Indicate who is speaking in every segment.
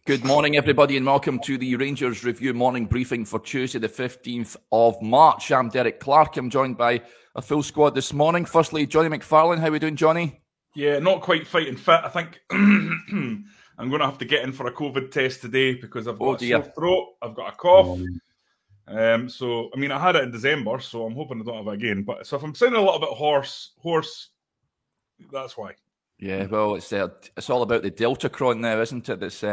Speaker 1: Good morning, everybody, and welcome to the Rangers Review morning briefing for Tuesday, the 15th of March. I'm Derek Clark. I'm joined by a full squad this morning. Firstly, Johnny McFarlane. How are we doing, Johnny?
Speaker 2: Yeah, not quite fighting fit. I think I'm going to have to get in for a COVID test today because I've got a sore throat, I've got a cough. So, I mean, I had it in December, so I'm hoping I don't have it again. But so if I'm sounding a little bit hoarse, that's why.
Speaker 1: Yeah, well, it's all about the Deltacron now, isn't it? That's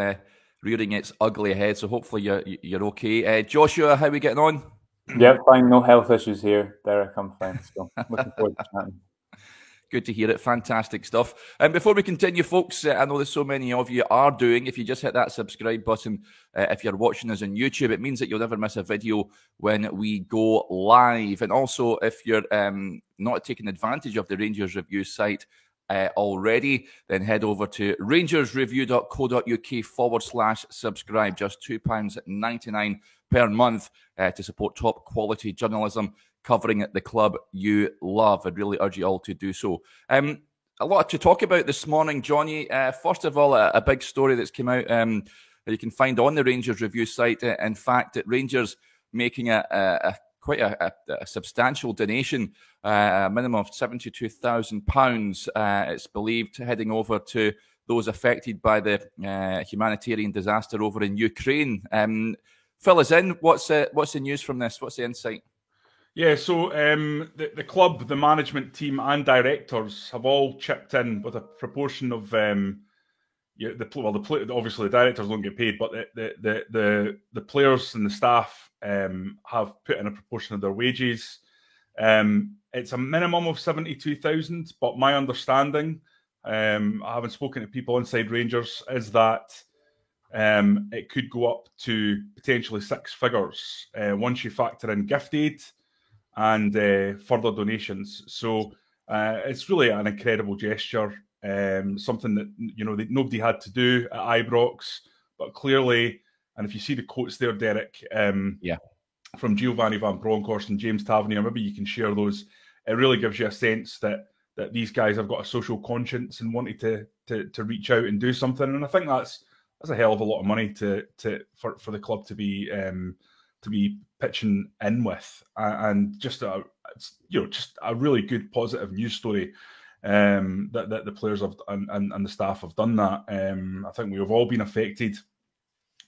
Speaker 1: rearing its ugly head. So hopefully you're okay. Joshua, how are we getting on?
Speaker 3: Yeah, fine. No health issues here, Derek. I'm fine. So looking forward to chatting.
Speaker 1: Good to hear it. Fantastic stuff. And before we continue, folks, I know that so many of you are doing. If you just hit that subscribe button, if you're watching us on YouTube, it means that you'll never miss a video when we go live. And also, if you're not taking advantage of the Rangers Review site already, then head over to rangersreview.co.uk/subscribe. Just £2.99 per month to support top quality journalism covering the club you love. I'd really urge you all to do so. A lot to talk about this morning, Johnny. First of all, a big story that's come out that you can find on the Rangers Review site. In fact, that Rangers making quite a substantial donation, a minimum of £72,000, it's believed, heading over to those affected by the humanitarian disaster over in Ukraine. Fill us in. What's the news from this? What's the insight?
Speaker 2: Yeah, so the club, the management team, and directors have all chipped in with a proportion of obviously the directors don't get paid, but the players and the staff have put in a proportion of their wages. It's a minimum of 72,000, but my understanding, I haven't spoken to people inside Rangers, is that it could go up to potentially six figures once you factor in gift aid and further donations. So it's really an incredible gesture, something that that nobody had to do at Ibrox, but clearly, and if you see the quotes there, Derek, from Giovanni Van Bronckhorst and James Tavernier, maybe you can share those. It really gives you a sense that these guys have got a social conscience and wanted to reach out and do something. And I think that's a hell of a lot of money for the club to be pitching in with, and just a really good positive news story that the players have and the staff have done that. I think we have all been affected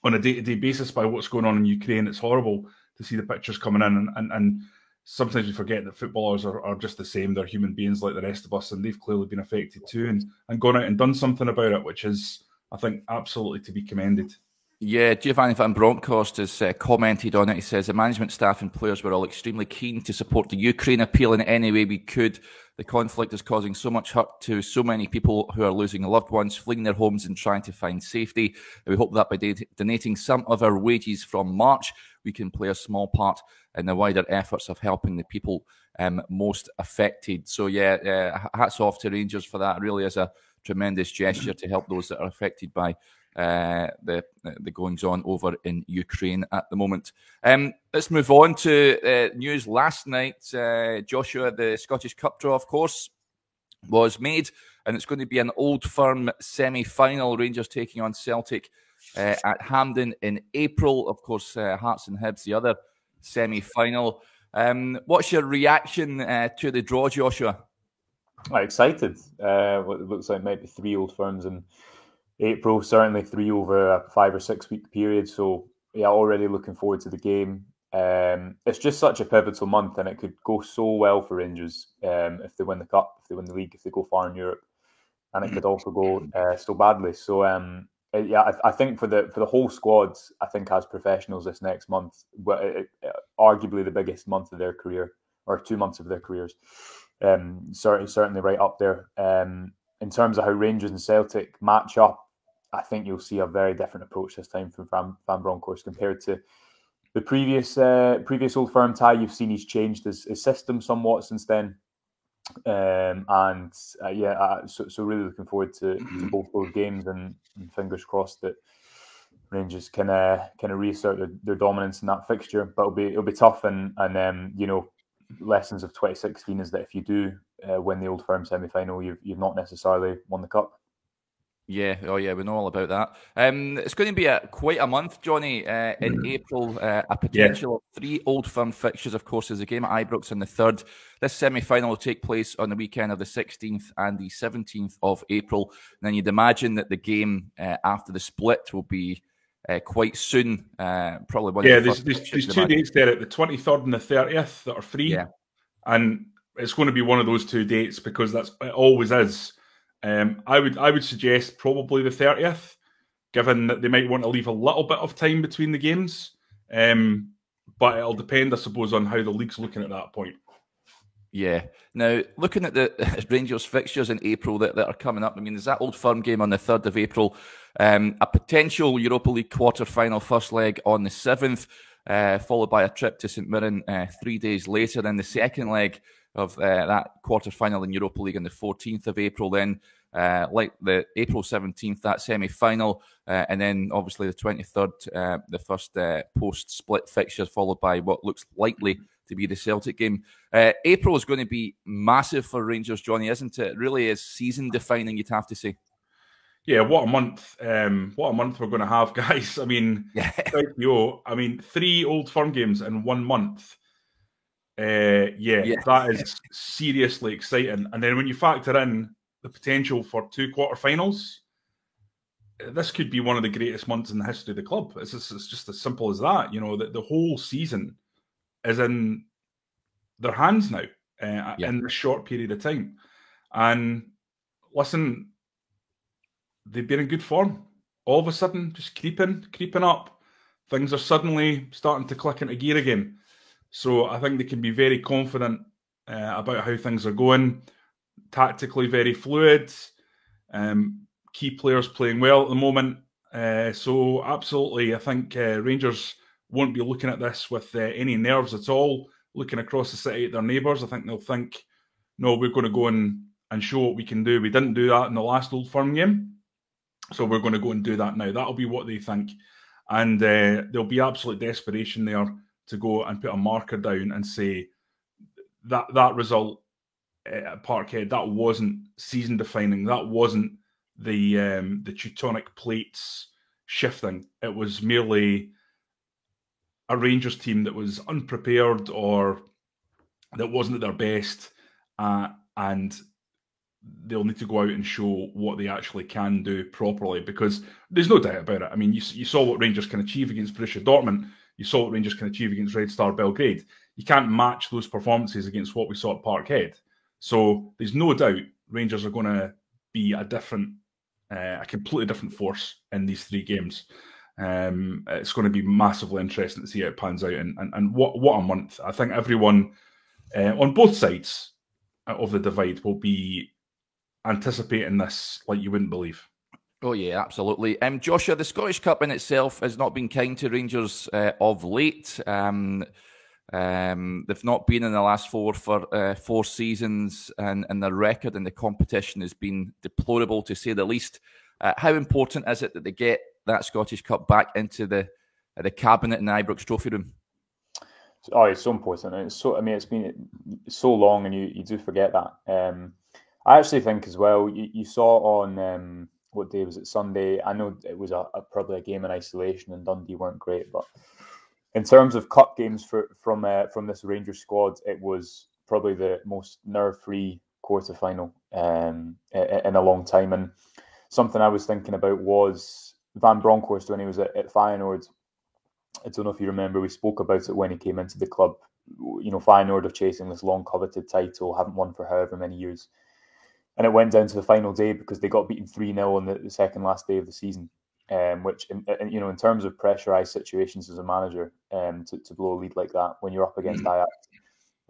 Speaker 2: on a day-to-day basis by what's going on in Ukraine. It's horrible to see the pictures coming in, and sometimes we forget that footballers are just the same. They're human beings like the rest of us, and they've clearly been affected too, and gone out and done something about it, which is, I think, absolutely to be commended.
Speaker 1: Yeah, Giovanni Van Bronckhorst has commented on it. He says the management, staff and players were all extremely keen to support the Ukraine appeal in any way we could. The conflict is causing so much hurt to so many people who are losing loved ones, fleeing their homes and trying to find safety. We hope that by donating some of our wages from March, we can play a small part in the wider efforts of helping the people most affected. So hats off to Rangers for that. It really is a tremendous gesture to help those that are affected by the goings on over in Ukraine at the moment. Let's move on to news last night. Joshua, the Scottish Cup draw, of course, was made, and it's going to be an Old Firm semi-final. Rangers taking on Celtic at Hampden in April. Of course, Hearts and Hibs, the other semi-final. What's your reaction to the draw, Joshua?
Speaker 3: I'm excited. What it looks like maybe three Old Firms in April, certainly three over a 5 or 6 week period. So yeah, already looking forward to the game. It's just such a pivotal month, and it could go so well for Rangers if they win the cup, if they win the league, if they go far in Europe, and it could also go so badly. So I think for the whole squad, I think as professionals this next month, arguably the biggest month of their career, or 2 months of their careers, certainly right up there. In terms of how Rangers and Celtic match up, I think you'll see a very different approach this time from Van Bronckhorst compared to the previous Old Firm tie. You've seen he's changed his system somewhat since then, so really looking forward to both those games, and fingers crossed that Rangers can reassert their dominance in that fixture. But it'll be tough, and lessons of 2016 is that if you do win the Old Firm semi-final, you've not necessarily won the cup.
Speaker 1: Yeah, oh yeah, we know all about that. It's going to be quite a month, Johnny, in April. A
Speaker 2: Yeah.
Speaker 1: potential of 3 Old Firm fixtures, of course, is a game at Ibrox on the 3rd. This semi-final will take place on the weekend of the 16th and the 17th of April. And then you'd imagine that the game after the split will be quite soon. Probably one of the first
Speaker 2: there's
Speaker 1: fixtures, you'd
Speaker 2: 2
Speaker 1: imagine.
Speaker 2: dates there at the 23rd and the 30th that are free.
Speaker 1: Yeah.
Speaker 2: And it's going to be one of those 2 dates because it always is. I would suggest probably the 30th, given that they might want to leave a little bit of time between the games. But it'll depend, I suppose, on how the league's looking at that point.
Speaker 1: Yeah. Now, looking at the Rangers fixtures in April that are coming up, I mean, there's that Old Firm game on the 3rd of April, a potential Europa League quarter-final first leg on the 7th, followed by a trip to St Mirren 3 days later. Then the second leg of that quarter-final in Europa League on the 14th of April. Then, like the April 17th, that semi-final, and then obviously the 23rd, the first post-split fixture, followed by what looks likely to be the Celtic game. April is going to be massive for Rangers, Johnny, isn't it? It really is season-defining, you'd have to say.
Speaker 2: Yeah, what a month! What a month we're going to have, guys. I mean, I mean, 3 Old Firm games in 1 month. That is seriously exciting. And then when you factor in the potential for 2 quarterfinals, this could be one of the greatest months in the history of the club. It's just as simple as that. You know, the whole season is in their hands now in this short period of time. And listen, they've been in good form. All of a sudden, just creeping up. Things are suddenly starting to click into gear again. So I think they can be very confident about how things are going. Tactically very fluid. Key players playing well at the moment. So absolutely, I think Rangers won't be looking at this with any nerves at all, looking across the city at their neighbours. I think they'll think, no, we're going to go and show what we can do. We didn't do that in the last Old Firm game, so we're going to go and do that now. That'll be what they think. And there'll be absolute desperation there to go and put a marker down and say that result at Parkhead, that wasn't season-defining. That wasn't the Teutonic plates shifting. It was merely a Rangers team that was unprepared or that wasn't at their best, and they'll need to go out and show what they actually can do properly, because there's no doubt about it. I mean, you saw what Rangers can achieve against Borussia Dortmund. You saw what Rangers can achieve against Red Star Belgrade. You can't match those performances against what we saw at Parkhead. So there's no doubt Rangers are going to be a completely different force in these 3 games. It's going to be massively interesting to see how it pans out. And what a month. I think everyone on both sides of the divide will be anticipating this like you wouldn't believe.
Speaker 1: Oh, yeah, absolutely. Joshua, the Scottish Cup in itself has not been kind to Rangers of late. They've not been in the last 4 for 4 seasons, and their record in the competition has been deplorable, to say the least. How important is it that they get that Scottish Cup back into the cabinet in the Ibrox Trophy room?
Speaker 3: Oh, it's so important. It's been so long, and you do forget that. I actually think as well, you saw on what day was it? Sunday. I know it was probably a game in isolation, and Dundee weren't great, but in terms of cup games from this Rangers squad, it was probably the most nerve-free quarter-final in a long time. And something I was thinking about was Van Bronckhorst when he was at Feyenoord. I don't know if you remember, we spoke about it when he came into the club. You know, Feyenoord are chasing this long-coveted title, haven't won for however many years. And it went down to the final day because they got beaten 3-0 on the second last day of the season, which, in terms of pressurised situations as a manager, to blow a lead like that when you're up against Ajax,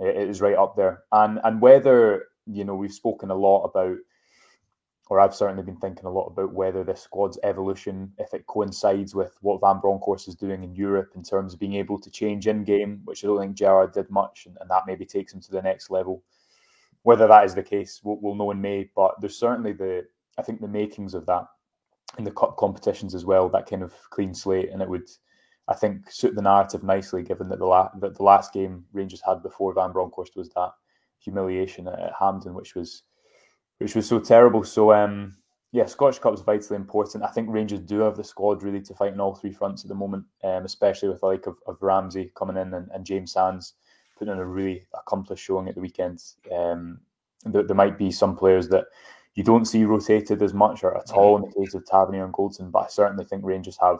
Speaker 3: it is right up there. And whether, we've spoken a lot about, or I've certainly been thinking a lot about whether this squad's evolution, if it coincides with what Van Bronckhorst is doing in Europe in terms of being able to change in-game, which I don't think Gerrard did much, and that maybe takes him to the next level. Whether that is the case, we'll know in May, but there's certainly the makings of that in the cup competitions as well, that kind of clean slate, and it would, I think, suit the narrative nicely, given that the last game Rangers had before Van Bronckhorst was that humiliation at Hampden, which was so terrible. So Yeah, Scottish Cup is vitally important. I think Rangers do have the squad really to fight on all three fronts at the moment, especially with the like of Ramsey coming in and James Sands putting in a really accomplished showing at the weekend. There might be some players that you don't see rotated as much or at all in the case of Tavernier and Goldson, but I certainly think Rangers have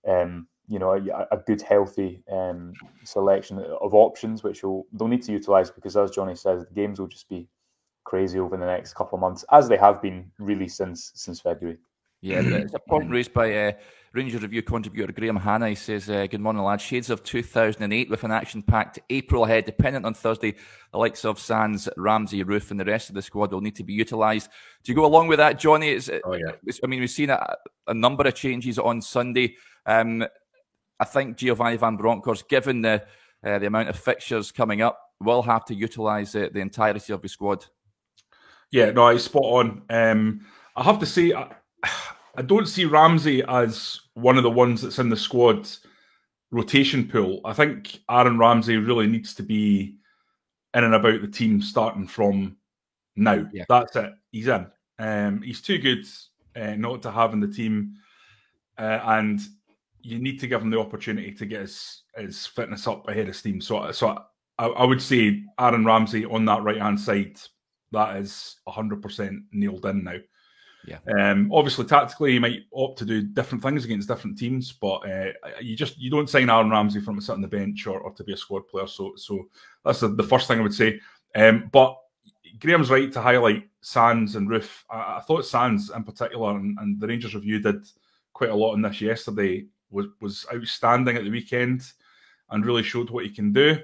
Speaker 3: a good, healthy selection of options, which they'll need to utilise because, as Johnny says, the games will just be crazy over the next couple of months, as they have been really since February.
Speaker 1: Yeah, it's a point raised by Rangers Review contributor Graham Hanna. He says, good morning, lads. Shades of 2008 with an action-packed April ahead, dependent on Thursday. The likes of Sands, Ramsey, Roofe and the rest of the squad will need to be utilised. Do you go along with that, Johnny? I mean, we've seen a number of changes on Sunday. I think Giovanni Van Bronckhorst, given the amount of fixtures coming up, will have to utilise the entirety of the squad.
Speaker 2: Yeah, no, he's spot on. I have to say, I don't see Ramsey as one of the ones that's in the squad rotation pool. I think Aaron Ramsey really needs to be in and about the team starting from now. Yeah. That's it. He's in. He's too good not to have in the team. And you need to give him the opportunity to get his fitness up ahead of steam. So I would say Aaron Ramsey on that right-hand side, that is 100% nailed in now.
Speaker 1: Yeah.
Speaker 2: Obviously, tactically, he might opt to do different things against different teams, but you don't sign Aaron Ramsey from to sit on the bench or to be a squad player. So that's the first thing I would say. But Graham's right to highlight Sands and Roofe. I thought Sands in particular, and the Rangers Review did quite a lot on this yesterday, was outstanding at the weekend and really showed what he can do.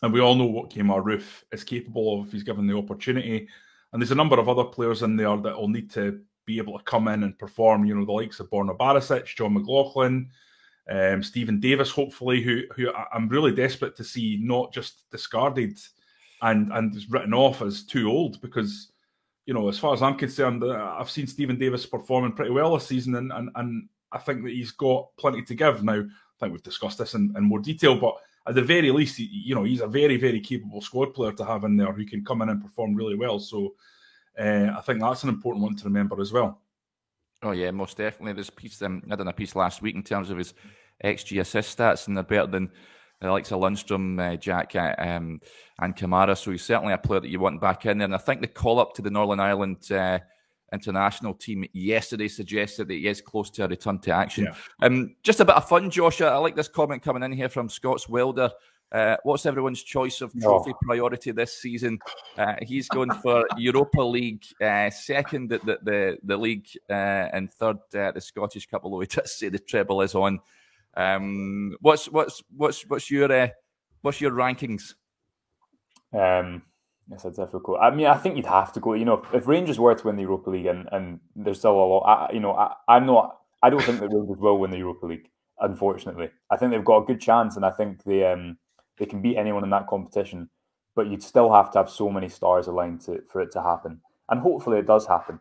Speaker 2: And we all know what Kemar Roofe is capable of if he's given the opportunity. And there's a number of other players in there that will need to be able to come in and perform. You know, the likes of Borna Barisic, John McLaughlin, Stephen Davis, hopefully, who I'm really desperate to see not just discarded and written off as too old. Because, you know, as far as I'm concerned, I've seen Stephen Davis performing pretty well this season, and I think that he's got plenty to give. Now, I think we've discussed this in more detail, but at the very least, he's a very, very capable squad player to have in there who can come in and perform really well. So I think that's an important one to remember as well.
Speaker 1: Oh, yeah, most definitely. There's a piece, I done a piece last week in terms of his XG assist stats, and they're better than the likes of Lundstrom, Jack, and Kamara. So he's certainly a player that you want back in there. And I think the call-up to the Northern Ireland international team yesterday suggested that he is close to a return to action. Yeah. Just a bit of fun, Josh. I like this comment coming in here from Scott's Wilder. What's everyone's choice of trophy priority this season? He's going for Europa League, second at the league, and third the Scottish Cup. Although he does say the treble is on. What's your rankings?
Speaker 3: It's a difficult. I mean, I think you'd have to go. You know, if Rangers were to win the Europa League, and there's still a lot. I don't think that Rangers will win the Europa League. Unfortunately, I think they've got a good chance, and I think they can beat anyone in that competition. But you'd still have to have so many stars aligned for it to happen, and hopefully it does happen.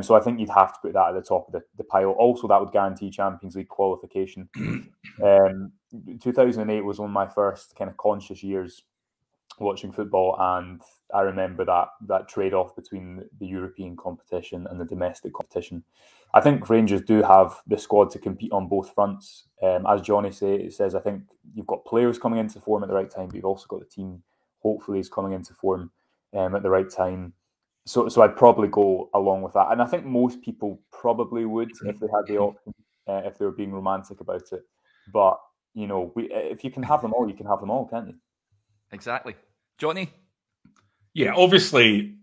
Speaker 3: So I think you'd have to put that at the top of the pile. Also, that would guarantee Champions League qualification. 2008 was one of my first kind of conscious years watching football, and I remember that trade-off between the European competition and the domestic competition. I think Rangers do have the squad to compete on both fronts. As Johnny says, I think you've got players coming into form at the right time, but you've also got the team hopefully is coming into form at the right time. So I'd probably go along with that. And I think most people probably would if they had the option, if they were being romantic about it. But, you know, if you can have them all, you can have them all, can't you?
Speaker 1: Exactly. Johnny?
Speaker 2: Yeah, obviously,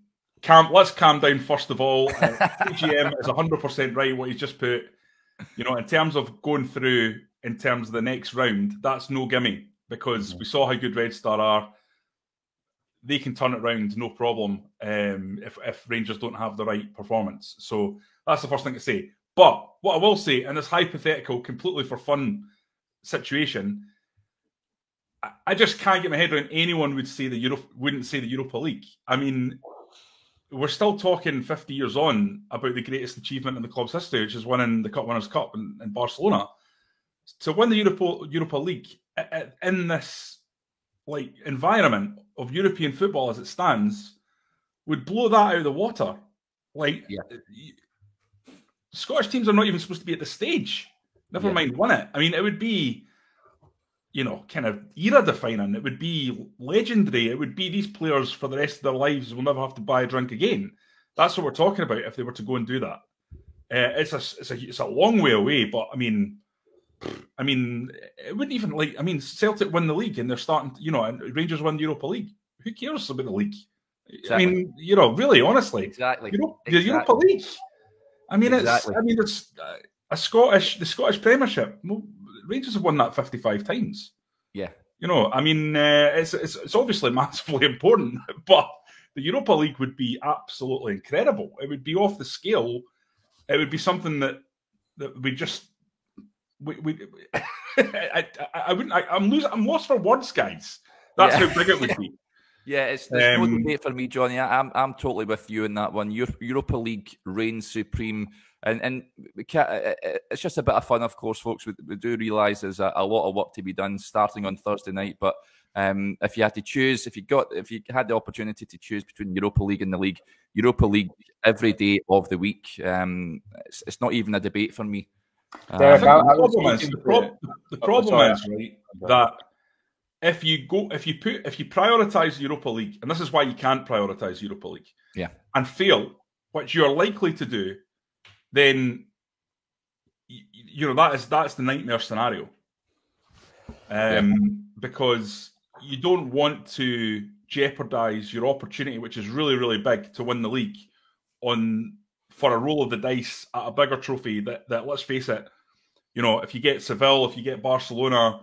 Speaker 2: let's calm down first of all. GM is 100% right what he's just put. You know, in terms of going through, in terms of the next round, that's no gimme, because we saw how good Red Star are. They can turn it around, no problem, if Rangers don't have the right performance. So that's the first thing to say. But what I will say, in this hypothetical, completely for fun situation, I just can't get my head around anyone wouldn't say the Europa League. I mean, we're still talking 50 years on about the greatest achievement in the club's history, which is winning the Cup Winners' Cup in Barcelona. To win the Europa League in this environment of European football as it stands would blow that out of the water. Like, Scottish teams are not even supposed to be at the stage. Never mind win it. I mean, it would be, kind of era-defining. It would be legendary. It would be these players for the rest of their lives will never have to buy a drink again. That's what we're talking about if they were to go and do that. It's a long way away, but I mean, it wouldn't even Celtic win the league and they're starting, and Rangers win the Europa League. Who cares about the league? Exactly. I mean, really, honestly,
Speaker 1: exactly.
Speaker 2: The Europa League. I mean, it's the Scottish Premiership. Rangers have won that 55 times.
Speaker 1: Yeah.
Speaker 2: It's obviously massively important, but the Europa League would be absolutely incredible. It would be off the scale. It would be something that we just I'm lost for words, guys. That's how big it would be.
Speaker 1: Yeah, there's no debate for me, Johnny. I'm totally with you in that one. Europa League reigns supreme, and it's just a bit of fun, of course, folks. We do realise there's a lot of work to be done starting on Thursday night. But if you had to choose, if you had the opportunity to choose between Europa League and the league, Europa League every day of the week. It's not even a debate for me.
Speaker 2: The problem is right that. If you prioritize Europa League, and this is why you can't prioritize Europa League, and fail, which you're likely to do, then that's the nightmare scenario. Because you don't want to jeopardize your opportunity, which is really, really big, to win the league for a roll of the dice at a bigger trophy. That let's face it, if you get Seville, if you get Barcelona.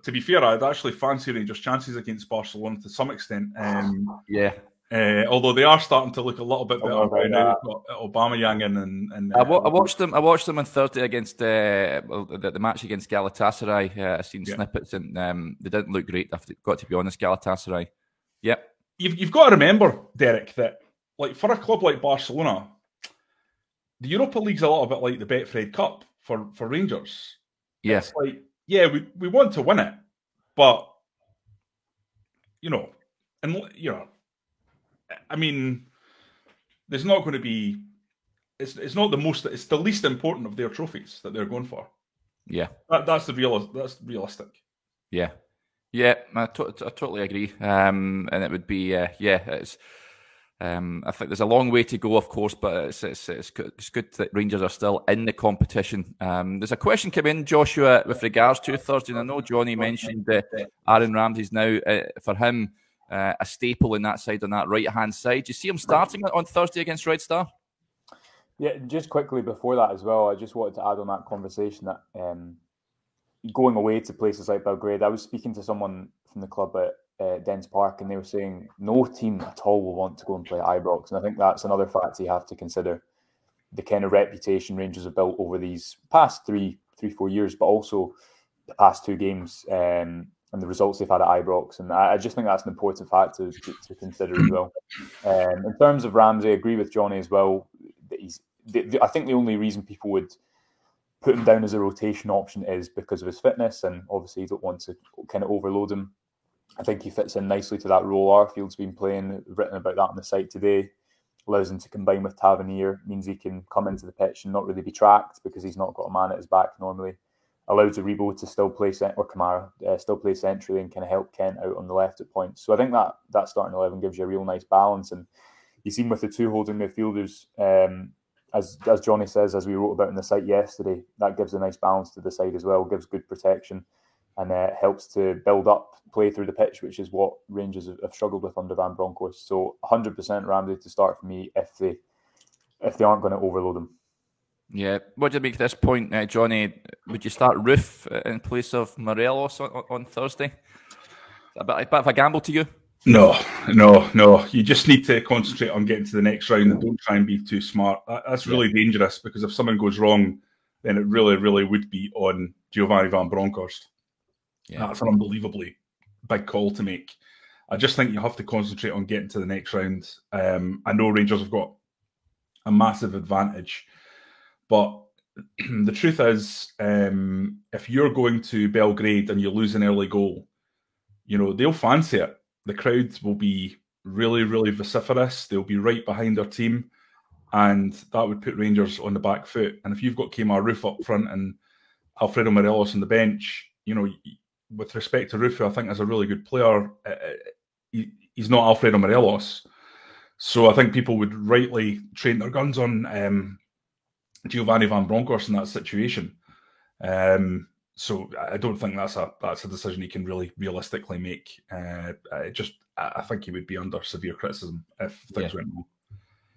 Speaker 2: To be fair, I'd actually fancy Rangers' chances against Barcelona to some extent. Although they are starting to look a little bit better right now. Aubameyang and
Speaker 1: I watched them on Thursday against the match against Galatasaray. I've seen snippets and they didn't look great. I've got to be honest, Galatasaray. Yep.
Speaker 2: You've got to remember, Derek, that like for a club like Barcelona, the Europa League's a little bit like the Betfred Cup for Rangers.
Speaker 1: Yes.
Speaker 2: It's like, yeah, we want to win it, but I mean, there's not going to be. It's not the most. It's the least important of their trophies that they're going for.
Speaker 1: Yeah,
Speaker 2: that's realistic.
Speaker 1: Yeah, I totally agree. And it would be it's. I think there's a long way to go, of course, but it's good that Rangers are still in the competition. There's a question come in, Joshua, with regards to Thursday. And I know Johnny mentioned Aaron Ramsey's now, for him, a staple in that side, on that right-hand side. Do you see him starting on Thursday against Red Star?
Speaker 3: Yeah, just quickly before that as well, I just wanted to add on that conversation that going away to places like Belgrade, I was speaking to someone from the club at Dens Park, and they were saying no team at all will want to go and play at Ibrox, and I think that's another factor you have to consider. The kind of reputation Rangers have built over these past 3-4 years, but also the past 2 games and the results they've had at Ibrox, and I just think that's an important factor to consider as well. In terms of Ramsey, I agree with Johnny as well. That I think the only reason people would put him down as a rotation option is because of his fitness, and obviously you don't want to kind of overload him. I think he fits in nicely to that role Arfield's been playing, written about that on the site today. Allows him to combine with Tavernier, means he can come into the pitch and not really be tracked because he's not got a man at his back normally. Allows Aribo to still play, or Kamara, still play centrally and kind of help Kent out on the left at points. So I think that starting 11 gives you a real nice balance. And you see with the 2 holding midfielders, as Johnny says, as we wrote about in the site yesterday, that gives a nice balance to the side as well, gives good protection. And helps to build up play through the pitch, which is what Rangers have struggled with under Van Bronckhorst. So 100% Ramsey to start for me if they aren't going to overload him.
Speaker 1: Yeah. What do you make of this point, Johnny? Would you start Roof in place of Morelos on Thursday? A bit of a gamble to you?
Speaker 2: No. You just need to concentrate on getting to the next round and don't try and be too smart. That's really dangerous, because if something goes wrong, then it really, really would be on Giovanni Van Bronckhorst. Yeah. That's an unbelievably big call to make. I just think you have to concentrate on getting to the next round. I know Rangers have got a massive advantage, but the truth is, if you're going to Belgrade and you lose an early goal, they'll fancy it. The crowds will be really, really vociferous. They'll be right behind their team. and that would put Rangers on the back foot. And if you've got Kemar Roofe up front and Alfredo Morelos on the bench, with respect to Roofe, I think is a really good player. He's not Alfredo Morelos. So I think people would rightly train their guns on Giovanni Van Bronckhorst in that situation. So I don't think that's a decision he can really realistically make. I think he would be under severe criticism if things went wrong.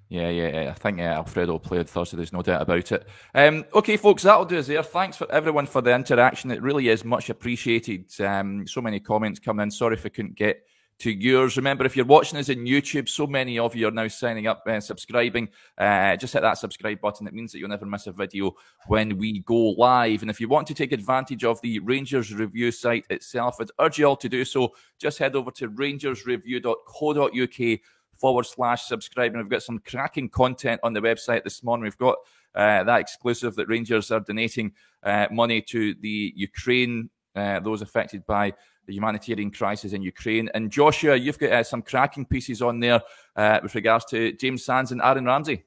Speaker 1: Yeah. I think Alfredo played Thursday. There's no doubt about it. Okay, folks, that'll do us there. Thanks for everyone for the interaction. It really is much appreciated. So many comments coming in. Sorry if I couldn't get to yours. Remember, if you're watching us in YouTube, so many of you are now signing up and subscribing. Just hit that subscribe button. It means that you'll never miss a video when we go live. And if you want to take advantage of the Rangers Review site itself, I'd urge you all to do so. Just head over to rangersreview.co.uk/subscribe. And we've got some cracking content on the website this morning. We've got that exclusive that Rangers are donating money to the Ukraine, those affected by the humanitarian crisis in Ukraine. And Joshua, you've got some cracking pieces on there with regards to James Sands and Aaron Ramsey.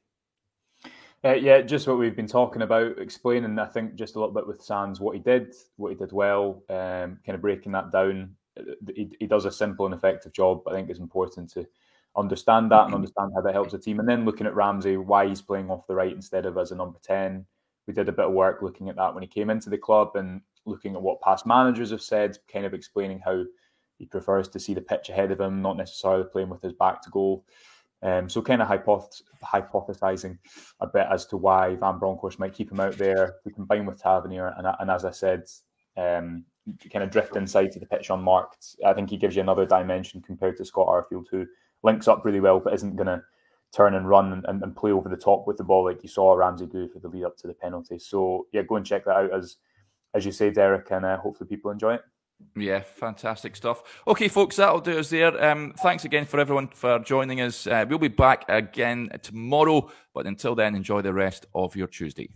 Speaker 3: Yeah, just what we've been talking about, explaining, I think, just a little bit with Sands, what he did well, kind of breaking that down. He does a simple and effective job. I think it's important to understand that and understand how that helps the team. And then looking at Ramsey, why he's playing off the right instead of as a number 10. We did a bit of work looking at that when he came into the club and looking at what past managers have said, kind of explaining how he prefers to see the pitch ahead of him, not necessarily playing with his back to goal. So kind of hypothesizing a bit as to why Van Bronckhorst might keep him out there. We combine with Tavernier, and as I said, kind of drift inside to the pitch unmarked. I think he gives you another dimension compared to Scott Arfield, who links up really well, but isn't going to turn and run and play over the top with the ball like you saw Ramsey do for the lead up to the penalty. So yeah, go and check that out as you say, Derek, and hopefully people enjoy it.
Speaker 1: Yeah, fantastic stuff. Okay, folks, that'll do us there. Thanks again for everyone for joining us. We'll be back again tomorrow, but until then, enjoy the rest of your Tuesday.